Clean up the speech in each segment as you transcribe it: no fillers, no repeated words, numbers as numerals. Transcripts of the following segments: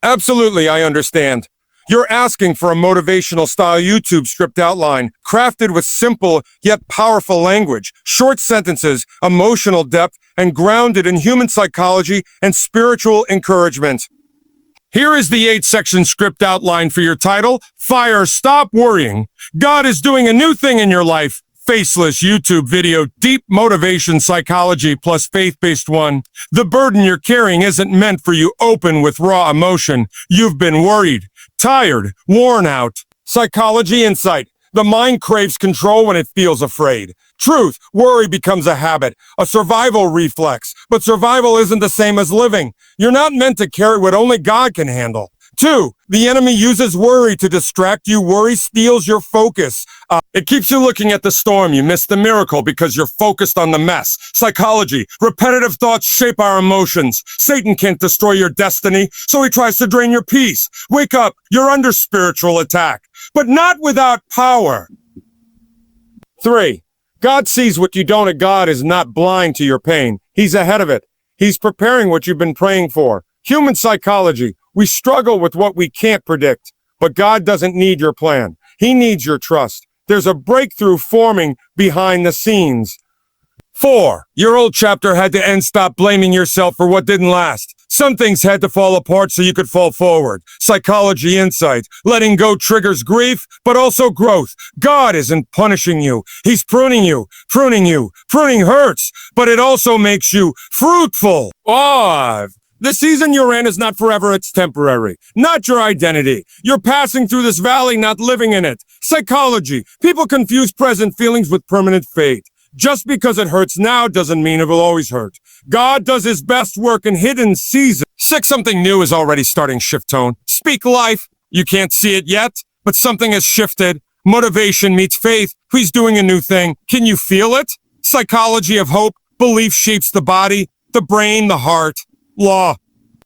Absolutely, I understand. You're asking for a motivational-style YouTube script outline, crafted with simple yet powerful language, short sentences, emotional depth, and grounded in human psychology and spiritual encouragement. Here is the 8-section script outline for your title. Fire, stop worrying. God is doing a new thing in your life. Faceless YouTube video, deep motivation psychology plus faith-based one. The burden you're carrying isn't meant for you. Open with raw emotion. You've been worried, tired, worn out. Psychology insight. The mind craves control when it feels afraid. Truth. Worry becomes a habit, a survival reflex. But survival isn't the same as living. You're not meant to carry what only God can handle. 2. The enemy uses worry to distract you. Worry steals your focus. It keeps you looking at the storm. You miss the miracle because you're focused on the mess. Psychology. Repetitive thoughts shape our emotions. Satan can't destroy your destiny, so he tries to drain your peace. Wake up. You're under spiritual attack, but not without power. 3. God sees what you don't, and God is not blind to your pain. He's ahead of it. He's preparing what you've been praying for. Human psychology. We struggle with what we can't predict, but God doesn't need your plan. He needs your trust. There's a breakthrough forming behind the scenes. 4. Your old chapter had to end. Stop blaming yourself for what didn't last. Some things had to fall apart so you could fall forward. Psychology insight. Letting go triggers grief, but also growth. God isn't punishing you. He's pruning you. Pruning you. Pruning hurts, but it also makes you fruitful. The season you're in is not forever, it's temporary. Not your identity. You're passing through this valley, not living in it. Psychology. People confuse present feelings with permanent fate. Just because it hurts now doesn't mean it will always hurt. God does his best work in hidden seasons. 6. Something new is already starting. Shift tone. Speak life. You can't see it yet, but something has shifted. Motivation meets faith. He's doing a new thing. Can you feel it? Psychology of hope. Belief shapes the body, the brain, the heart. Law.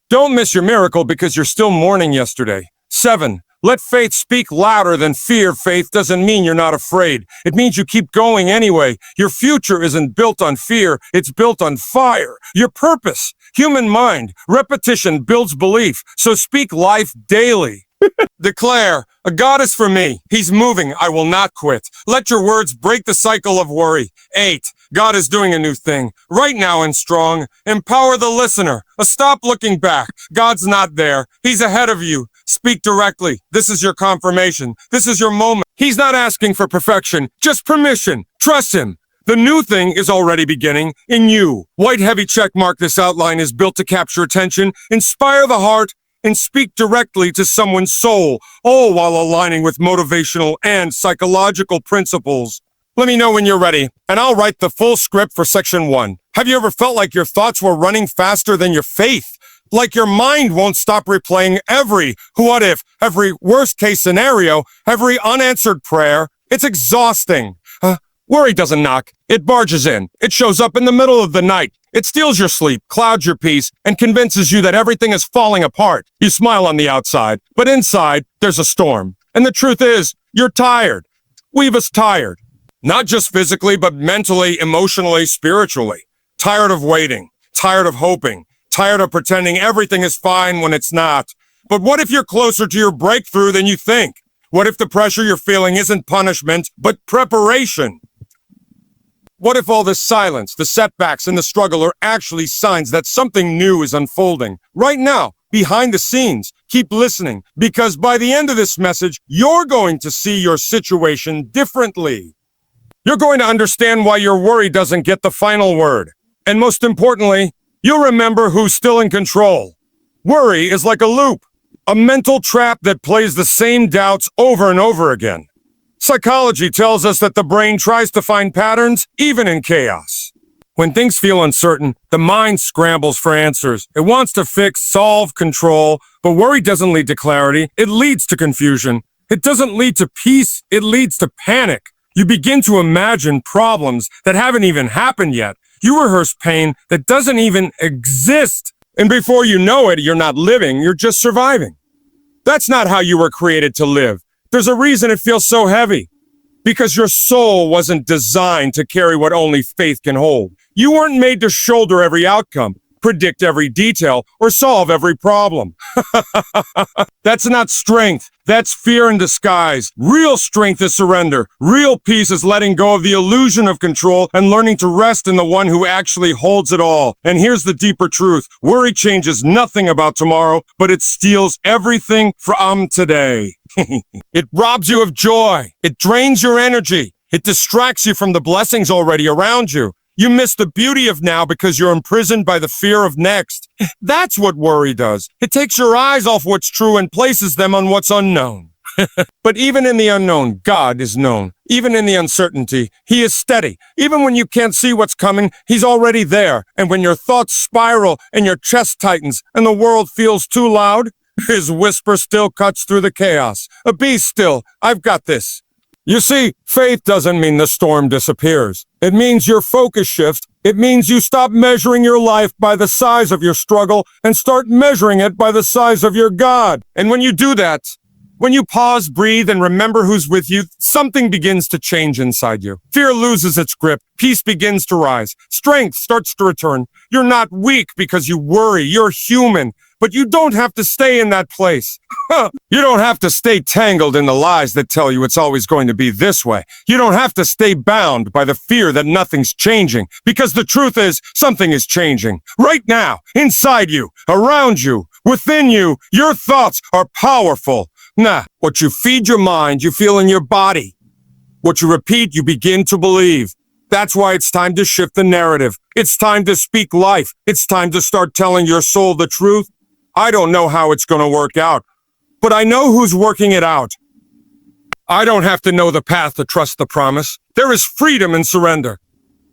Don't miss your miracle because you're still mourning yesterday. 7. Let faith speak louder than fear. Faith doesn't mean you're not afraid. It means you keep going anyway. Your future isn't built on fear. It's built on fire. Your purpose, human mind, repetition builds belief. So speak life daily. Declare, a God is for me. He's moving. I will not quit. Let your words break the cycle of worry. 8. God is doing a new thing right now and strong. Empower the listener. Stop looking back. God's not there. He's ahead of you. Speak directly. This is your confirmation. This is your moment. He's not asking for perfection, just permission. Trust him. The new thing is already beginning in you. White heavy check mark. This outline is built to capture attention, inspire the heart, and speak directly to someone's soul, all while aligning with motivational and psychological principles. Let me know when you're ready, and I'll write the full script for section 1. Have you ever felt like your thoughts were running faster than your faith? Like your mind won't stop replaying every what if, every worst case scenario, every unanswered prayer? It's exhausting. Worry doesn't knock. It barges in. It shows up in the middle of the night. It steals your sleep, clouds your peace, and convinces you that everything is falling apart. You smile on the outside, but inside, there's a storm. And the truth is, you're tired. Leave us tired. Not just physically, but mentally, emotionally, spiritually. Tired of waiting. Tired of hoping. Tired of pretending everything is fine when it's not. But what if you're closer to your breakthrough than you think? What if the pressure you're feeling isn't punishment, but preparation? What if all this silence, the setbacks, and the struggle are actually signs that something new is unfolding? Right now, behind the scenes, keep listening, because by the end of this message, you're going to see your situation differently. You're going to understand why your worry doesn't get the final word. And most importantly, you'll remember who's still in control. Worry is like a loop, a mental trap that plays the same doubts over and over again. Psychology tells us that the brain tries to find patterns even in chaos. When things feel uncertain, the mind scrambles for answers. It wants to fix, solve, control, but worry doesn't lead to clarity. It leads to confusion. It doesn't lead to peace. It leads to panic. You begin to imagine problems that haven't even happened yet. You rehearse pain that doesn't even exist. And before you know it, you're not living, you're just surviving. That's not how you were created to live. There's a reason it feels so heavy. Because your soul wasn't designed to carry what only faith can hold. You weren't made to shoulder every outcome. predict every detail, or solve every problem. That's not strength. That's fear in disguise. Real strength is surrender. Real peace is letting go of the illusion of control and learning to rest in the one who actually holds it all. And here's the deeper truth. Worry changes nothing about tomorrow, but it steals everything from today. It robs you of joy. It drains your energy. It distracts you from the blessings already around you. You miss the beauty of now because you're imprisoned by the fear of next. That's what worry does. It takes your eyes off what's true and places them on what's unknown. But even in the unknown, God is known. Even in the uncertainty, He is steady. Even when you can't see what's coming, He's already there. And when your thoughts spiral and your chest tightens and the world feels too loud, His whisper still cuts through the chaos. Be still. I've got this. You see, faith doesn't mean the storm disappears. It means your focus shifts. It means you stop measuring your life by the size of your struggle and start measuring it by the size of your God. And when you do that, when you pause, breathe, and remember who's with you, something begins to change inside you. Fear loses its grip. Peace begins to rise. Strength starts to return. You're not weak because you worry. You're human. But you don't have to stay in that place. You don't have to stay tangled in the lies that tell you it's always going to be this way. You don't have to stay bound by the fear that nothing's changing, because the truth is something is changing. Right now, inside you, around you, within you, your thoughts are powerful. What you feed your mind, you feel in your body. What you repeat, you begin to believe. That's why it's time to shift the narrative. It's time to speak life. It's time to start telling your soul the truth. I don't know how it's going to work out, but I know who's working it out. I don't have to know the path to trust the promise. There is freedom in surrender.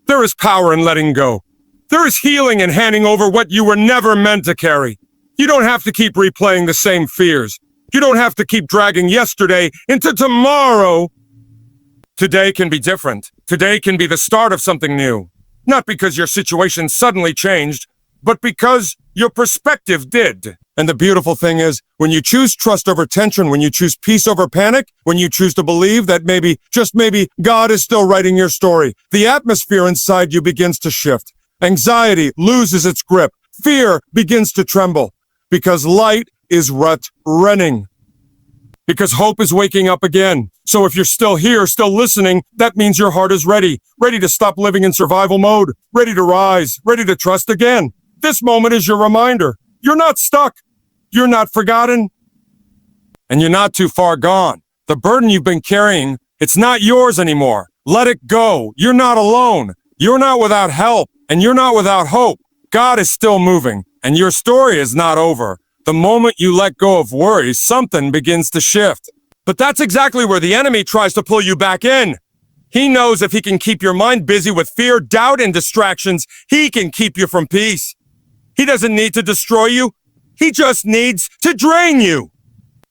There is power in letting go. There is healing in handing over what you were never meant to carry. You don't have to keep replaying the same fears. You don't have to keep dragging yesterday into tomorrow. Today can be different. Today can be the start of something new. Not because your situation suddenly changed, but because your perspective did. And the beautiful thing is, when you choose trust over tension, when you choose peace over panic, when you choose to believe that maybe, just maybe, God is still writing your story, the atmosphere inside you begins to shift. Anxiety loses its grip. Fear begins to tremble. Because light is running. Because hope is waking up again. So if you're still here, still listening, that means your heart is ready. Ready to stop living in survival mode. Ready to rise. Ready to trust again. This moment is your reminder. You're not stuck. You're not forgotten. And you're not too far gone. The burden you've been carrying, it's not yours anymore. Let it go. You're not alone. You're not without help. And you're not without hope. God is still moving. And your story is not over. The moment you let go of worry, something begins to shift. But that's exactly where the enemy tries to pull you back in. He knows if he can keep your mind busy with fear, doubt, and distractions, he can keep you from peace. He doesn't need to destroy you. He just needs to drain you.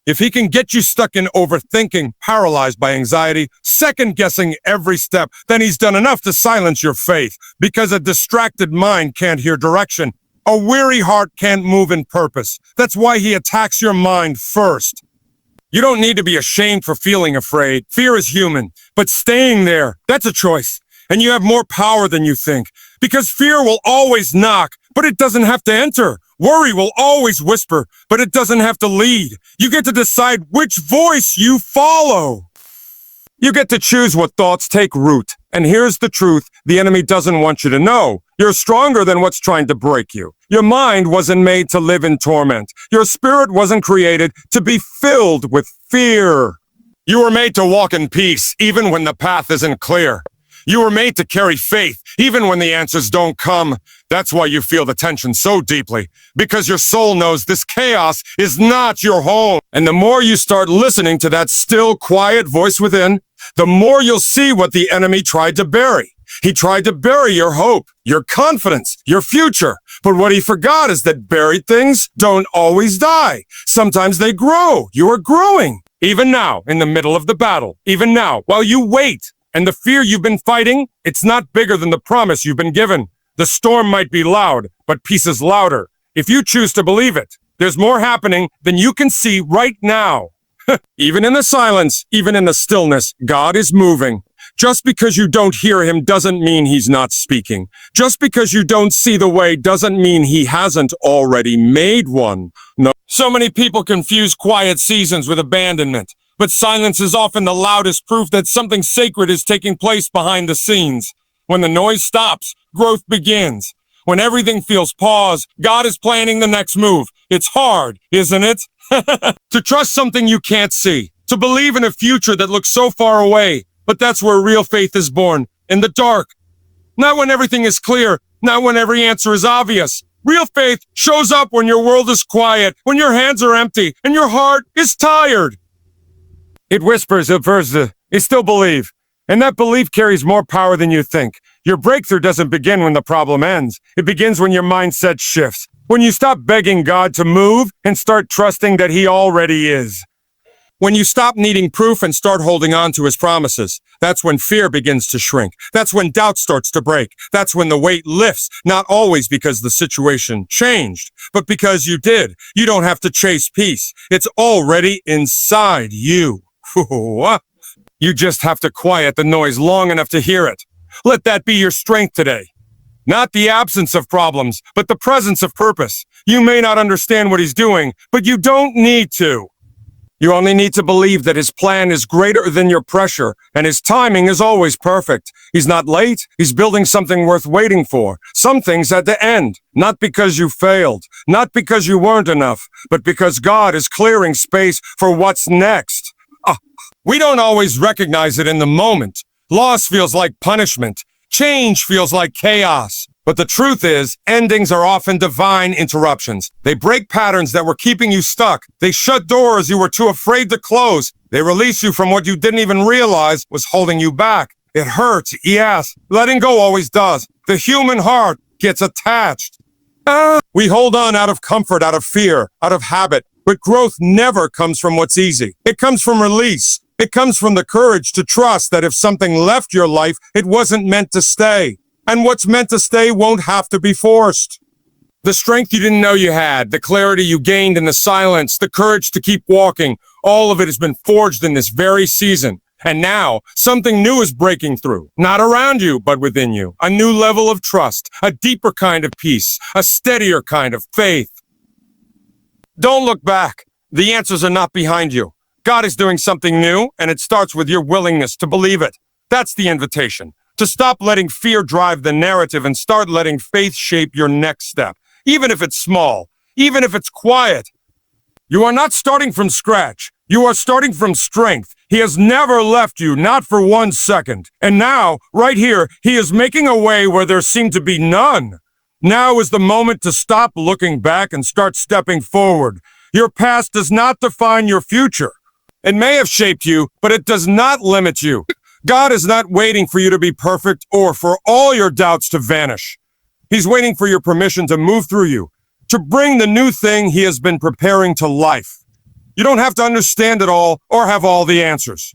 If he can get you stuck in overthinking, paralyzed by anxiety, second-guessing every step, then he's done enough to silence your faith, because a distracted mind can't hear direction. A weary heart can't move in purpose. That's why he attacks your mind first. You don't need to be ashamed for feeling afraid. Fear is human, but staying there, that's a choice. And you have more power than you think, because fear will always knock, but it doesn't have to enter. Worry will always whisper, but it doesn't have to lead. You get to decide which voice you follow. You get to choose what thoughts take root. And here's the truth the enemy doesn't want you to know. You're stronger than what's trying to break you. Your mind wasn't made to live in torment. Your spirit wasn't created to be filled with fear. You were made to walk in peace, even when the path isn't clear. You were made to carry faith, even when the answers don't come. That's why you feel the tension so deeply, because your soul knows this chaos is not your home. And the more you start listening to that still, quiet voice within, the more you'll see what the enemy tried to bury. He tried to bury your hope, your confidence, your future. But what he forgot is that buried things don't always die. Sometimes they grow. You are growing. Even now, in the middle of the battle. Even now, while you wait. And the fear you've been fighting, it's not bigger than the promise you've been given. The storm might be loud, but peace is louder. If you choose to believe it, there's more happening than you can see right now. Even in the silence, even in the stillness, God is moving. Just because you don't hear him doesn't mean he's not speaking. Just because you don't see the way doesn't mean he hasn't already made one. No. So many people confuse quiet seasons with abandonment, but silence is often the loudest proof that something sacred is taking place behind the scenes. When the noise stops, growth begins. When everything feels paused, God is planning the next move. It's hard, isn't it? To trust something you can't see. To believe in a future that looks so far away. But that's where real faith is born, in the dark. Not when everything is clear, not when every answer is obvious. Real faith shows up when your world is quiet, when your hands are empty, and your heart is tired. It whispers, you still believe. And that belief carries more power than you think. Your breakthrough doesn't begin when the problem ends. It begins when your mindset shifts. When you stop begging God to move and start trusting that he already is. When you stop needing proof and start holding on to his promises, that's when fear begins to shrink. That's when doubt starts to break. That's when the weight lifts, not always because the situation changed, but because you did. You don't have to chase peace. It's already inside you. You just have to quiet the noise long enough to hear it. Let that be your strength today. Not the absence of problems, but the presence of purpose. You may not understand what he's doing, but you don't need to. You only need to believe that his plan is greater than your pressure, and his timing is always perfect. He's not late. He's building something worth waiting for. Something's at the end. Not because you failed, not because you weren't enough, but because God is clearing space for what's next. We don't always recognize it in the moment. Loss feels like punishment. Change feels like chaos. But the truth is, endings are often divine interruptions. They break patterns that were keeping you stuck. They shut doors you were too afraid to close. They release you from what you didn't even realize was holding you back. It hurts, yes. Letting go always does. The human heart gets attached. We hold on out of comfort, out of fear, out of habit. But growth never comes from what's easy. It comes from release. It comes from the courage to trust that if something left your life, it wasn't meant to stay. And what's meant to stay won't have to be forced. The strength you didn't know you had, the clarity you gained in the silence, the courage to keep walking, all of it has been forged in this very season. And now, something new is breaking through. Not around you, but within you. A new level of trust, a deeper kind of peace, a steadier kind of faith. Don't look back. The answers are not behind you. God is doing something new, and it starts with your willingness to believe it. That's the invitation. To stop letting fear drive the narrative and start letting faith shape your next step, even if it's small, even if it's quiet. You are not starting from scratch. You are starting from strength. He has never left you, not for 1 second. And now, right here, he is making a way where there seemed to be none. Now is the moment to stop looking back and start stepping forward. Your past does not define your future. It may have shaped you, but it does not limit you. God is not waiting for you to be perfect or for all your doubts to vanish. He's waiting for your permission to move through you, to bring the new thing he has been preparing to life. You don't have to understand it all or have all the answers.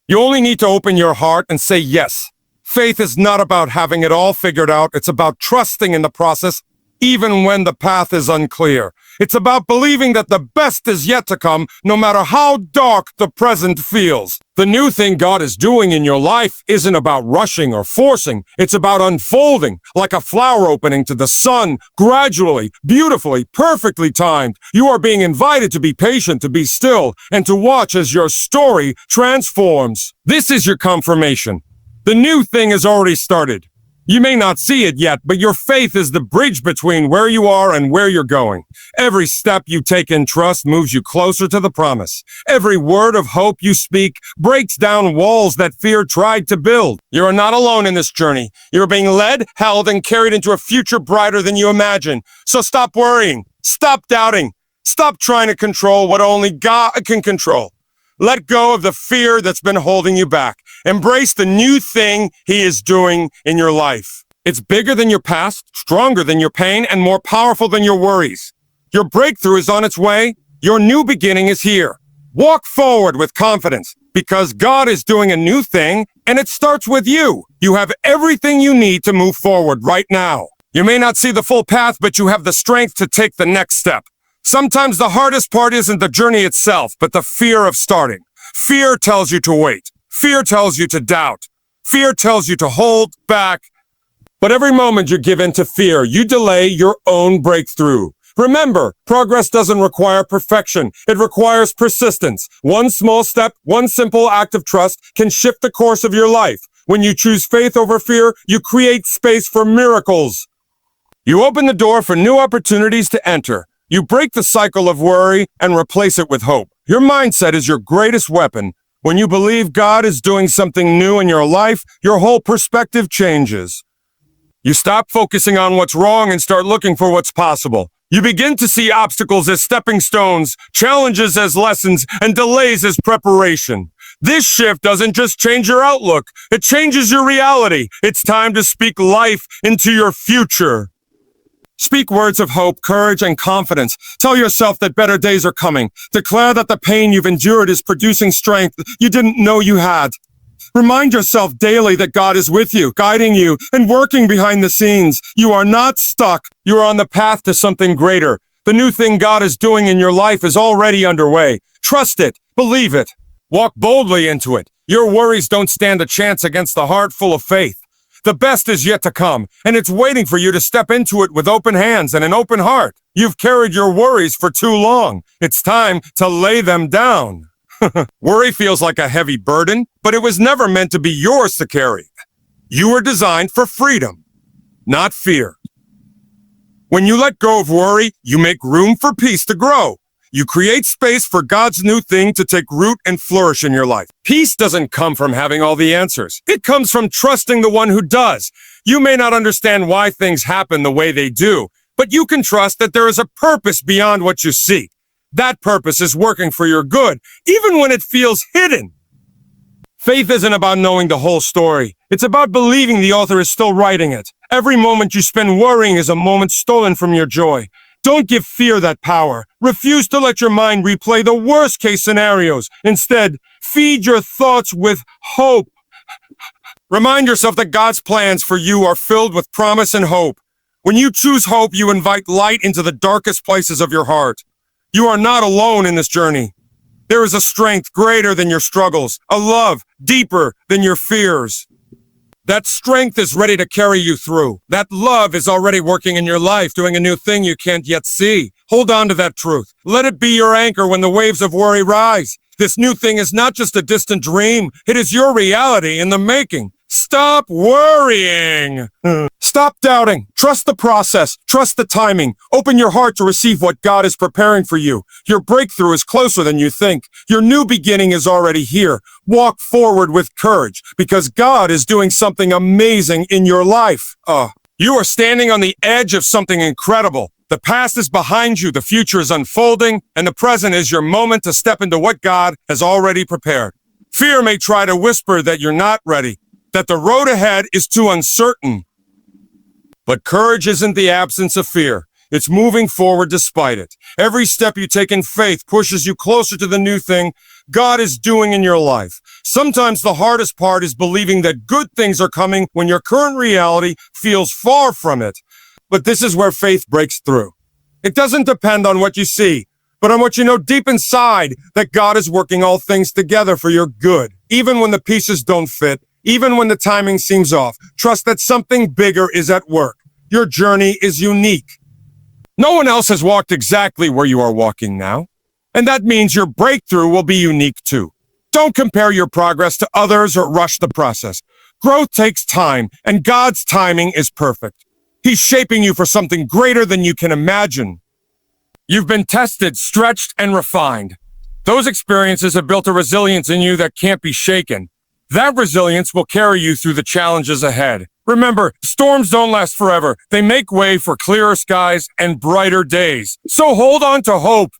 You only need to open your heart and say yes. Faith is not about having it all figured out. It's about trusting in the process, even when the path is unclear. It's about believing that the best is yet to come, no matter how dark the present feels. The new thing God is doing in your life isn't about rushing or forcing. It's about unfolding, like a flower opening to the sun, gradually, beautifully, perfectly timed. You are being invited to be patient, to be still, and to watch as your story transforms. This is your confirmation. The new thing has already started. You may not see it yet, but your faith is the bridge between where you are and where you're going. Every step you take in trust moves you closer to the promise. Every word of hope you speak breaks down walls that fear tried to build. You are not alone in this journey. You're being led, held, and carried into a future brighter than you imagine. So stop worrying. Stop doubting. Stop trying to control what only God can control. Let go of the fear that's been holding you back. Embrace the new thing he is doing in your life. It's bigger than your past, stronger than your pain, and more powerful than your worries. Your breakthrough is on its way. Your new beginning is here. Walk forward with confidence because God is doing a new thing, and it starts with you. You have everything you need to move forward right now. You may not see the full path, but you have the strength to take the next step. Sometimes the hardest part isn't the journey itself, but the fear of starting. Fear tells you to wait. Fear tells you to doubt. Fear tells you to hold back. But every moment you give in to fear, you delay your own breakthrough. Remember, progress doesn't require perfection. It requires persistence. One small step, one simple act of trust can shift the course of your life. When you choose faith over fear, you create space for miracles. You open the door for new opportunities to enter. You break the cycle of worry and replace it with hope. Your mindset is your greatest weapon. When you believe God is doing something new in your life, your whole perspective changes. You stop focusing on what's wrong and start looking for what's possible. You begin to see obstacles as stepping stones, challenges as lessons, and delays as preparation. This shift doesn't just change your outlook, it changes your reality. It's time to speak life into your future. Speak words of hope, courage, and confidence. Tell yourself that better days are coming. Declare that the pain you've endured is producing strength you didn't know you had. Remind yourself daily that God is with you, guiding you, and working behind the scenes. You are not stuck. You are on the path to something greater. The new thing God is doing in your life is already underway. Trust it. Believe it. Walk boldly into it. Your worries don't stand a chance against the heart full of faith. The best is yet to come, and it's waiting for you to step into it with open hands and an open heart. You've carried your worries for too long. It's time to lay them down. Worry feels like a heavy burden, but it was never meant to be yours to carry. You were designed for freedom, not fear. When you let go of worry, you make room for peace to grow. You create space for God's new thing to take root and flourish in your life. Peace doesn't come from having all the answers. It comes from trusting the one who does. You may not understand why things happen the way they do, but you can trust that there is a purpose beyond what you see. That purpose is working for your good, even when it feels hidden. Faith isn't about knowing the whole story. It's about believing the author is still writing it. Every moment you spend worrying is a moment stolen from your joy. Don't give fear that power. Refuse to let your mind replay the worst-case scenarios. Instead, feed your thoughts with hope. Remind yourself that God's plans for you are filled with promise and hope. When you choose hope, you invite light into the darkest places of your heart. You are not alone in this journey. There is a strength greater than your struggles, a love deeper than your fears. That strength is ready to carry you through. That love is already working in your life, doing a new thing you can't yet see. Hold on to that truth. Let it be your anchor when the waves of worry rise. This new thing is not just a distant dream. It is your reality in the making. Stop worrying. Stop doubting. Trust the process. Trust the timing. Open your heart to receive what God is preparing for you. Your breakthrough is closer than you think. Your new beginning is already here. Walk forward with courage because God is doing something amazing in your life. You are standing on the edge of something incredible. The past is behind you. The future is unfolding, and the present is your moment to step into what God has already prepared. Fear may try to whisper that you're not ready, that the road ahead is too uncertain. But courage isn't the absence of fear. It's moving forward despite it. Every step you take in faith pushes you closer to the new thing God is doing in your life. Sometimes the hardest part is believing that good things are coming when your current reality feels far from it. But this is where faith breaks through. It doesn't depend on what you see, but on what you know deep inside, that God is working all things together for your good. Even when the pieces don't fit, even when the timing seems off, trust that something bigger is at work. Your journey is unique. No one else has walked exactly where you are walking now, and that means your breakthrough will be unique too. Don't compare your progress to others or rush the process. Growth takes time, and God's timing is perfect. He's shaping you for something greater than you can imagine. You've been tested, stretched, and refined. Those experiences have built a resilience in you that can't be shaken. That resilience will carry you through the challenges ahead. Remember, storms don't last forever. They make way for clearer skies and brighter days. So hold on to hope.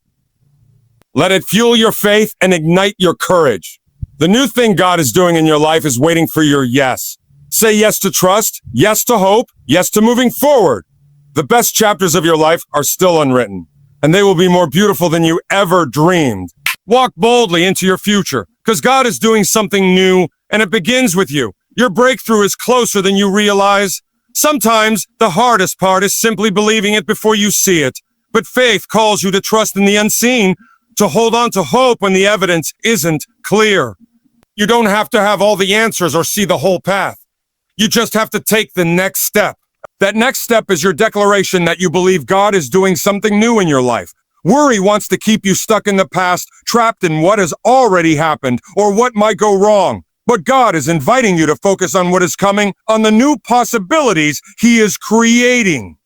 Let it fuel your faith and ignite your courage. The new thing God is doing in your life is waiting for your yes. Say yes to trust, yes to hope, yes to moving forward. The best chapters of your life are still unwritten, and they will be more beautiful than you ever dreamed. Walk boldly into your future, because God is doing something new, and it begins with you. Your breakthrough is closer than you realize. Sometimes the hardest part is simply believing it before you see it. But faith calls you to trust in the unseen, to hold on to hope when the evidence isn't clear. You don't have to have all the answers or see the whole path. You just have to take the next step. That next step is your declaration that you believe God is doing something new in your life. Worry wants to keep you stuck in the past, trapped in what has already happened or what might go wrong. But God is inviting you to focus on what is coming, on the new possibilities He is creating.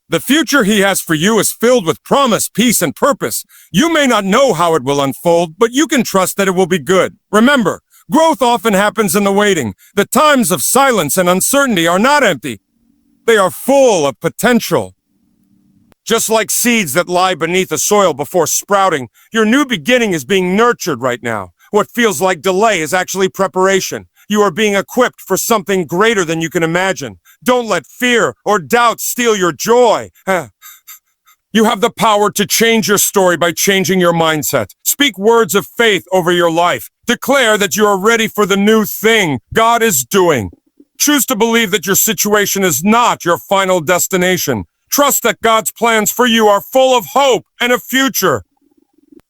The future He has for you is filled with promise, peace, and purpose. You may not know how it will unfold, but you can trust that it will be good. Remember, growth often happens in the waiting. The times of silence and uncertainty are not empty. They are full of potential. Just like seeds that lie beneath the soil before sprouting, your new beginning is being nurtured right now. What feels like delay is actually preparation. You are being equipped for something greater than you can imagine. Don't let fear or doubt steal your joy. You have the power to change your story by changing your mindset. Speak words of faith over your life. Declare that you are ready for the new thing God is doing. Choose to believe that your situation is not your final destination. Trust that God's plans for you are full of hope and a future.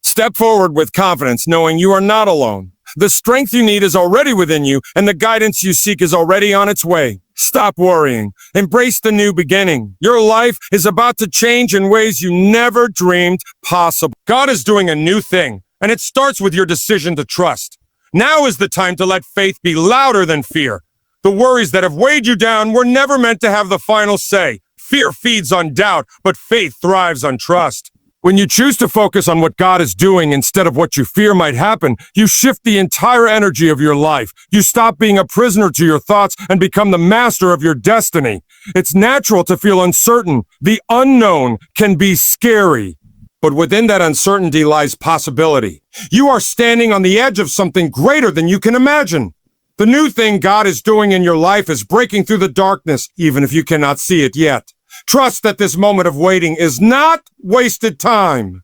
Step forward with confidence, knowing you are not alone. The strength you need is already within you, and the guidance you seek is already on its way. Stop worrying. Embrace the new beginning. Your life is about to change in ways you never dreamed possible. God is doing a new thing, and it starts with your decision to trust. Now is the time to let faith be louder than fear. The worries that have weighed you down were never meant to have the final say. Fear feeds on doubt, but faith thrives on trust. When you choose to focus on what God is doing instead of what you fear might happen, you shift the entire energy of your life. You stop being a prisoner to your thoughts and become the master of your destiny. It's natural to feel uncertain. The unknown can be scary. But within that uncertainty lies possibility. You are standing on the edge of something greater than you can imagine. The new thing God is doing in your life is breaking through the darkness, even if you cannot see it yet. Trust that this moment of waiting is not wasted time.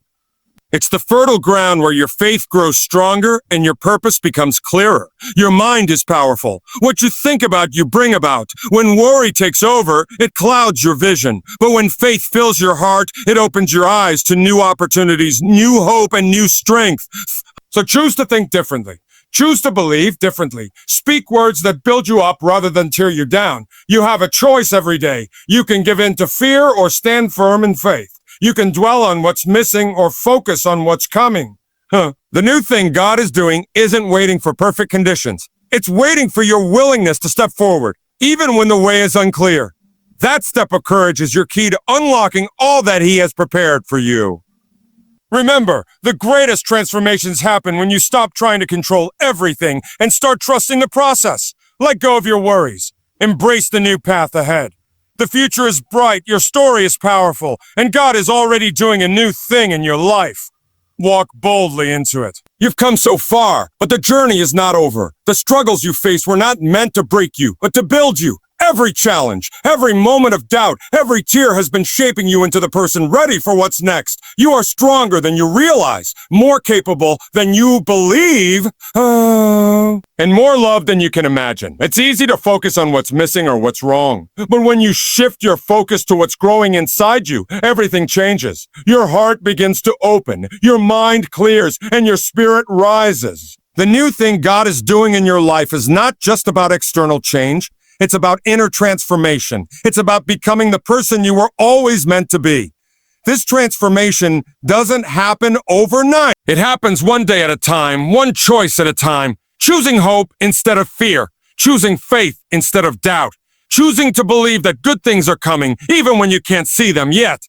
It's the fertile ground where your faith grows stronger and your purpose becomes clearer. Your mind is powerful. What you think about, you bring about. When worry takes over, it clouds your vision. But when faith fills your heart, it opens your eyes to new opportunities, new hope, and new strength. So choose to think differently. Choose to believe differently. Speak words that build you up rather than tear you down. You have a choice every day. You can give in to fear or stand firm in faith. You can dwell on what's missing or focus on what's coming. The new thing God is doing isn't waiting for perfect conditions. It's waiting for your willingness to step forward, even when the way is unclear. That step of courage is your key to unlocking all that He has prepared for you. Remember, the greatest transformations happen when you stop trying to control everything and start trusting the process. Let go of your worries. Embrace the new path ahead. The future is bright, your story is powerful, and God is already doing a new thing in your life. Walk boldly into it. You've come so far, but the journey is not over. The struggles you face were not meant to break you, but to build you. Every challenge, every moment of doubt, every tear has been shaping you into the person ready for what's next. You are stronger than you realize, more capable than you believe, and more loved than you can imagine. It's easy to focus on what's missing or what's wrong. But when you shift your focus to what's growing inside you, everything changes. Your heart begins to open, your mind clears, and your spirit rises. The new thing God is doing in your life is not just about external change. It's about inner transformation. It's about becoming the person you were always meant to be. This transformation doesn't happen overnight. It happens one day at a time, one choice at a time. Choosing hope instead of fear. Choosing faith instead of doubt. Choosing to believe that good things are coming, even when you can't see them yet.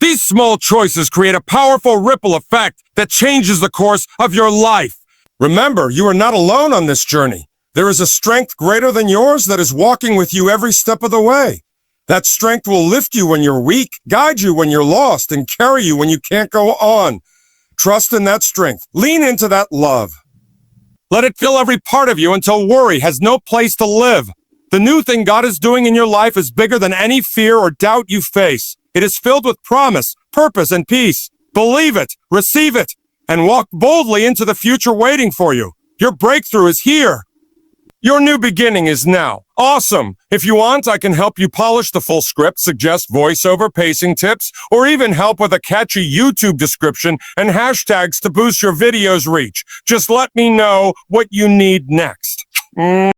These small choices create a powerful ripple effect that changes the course of your life. Remember, you are not alone on this journey. There is a strength greater than yours that is walking with you every step of the way. That strength will lift you when you're weak, guide you when you're lost, and carry you when you can't go on. Trust in that strength. Lean into that love. Let it fill every part of you until worry has no place to live. The new thing God is doing in your life is bigger than any fear or doubt you face. It is filled with promise, purpose, and peace. Believe it, receive it, and walk boldly into the future waiting for you. Your breakthrough is here. Your new beginning is now. Awesome! If you want, I can help you polish the full script, suggest voiceover pacing tips, or even help with a catchy YouTube description and hashtags to boost your video's reach. Just let me know what you need next.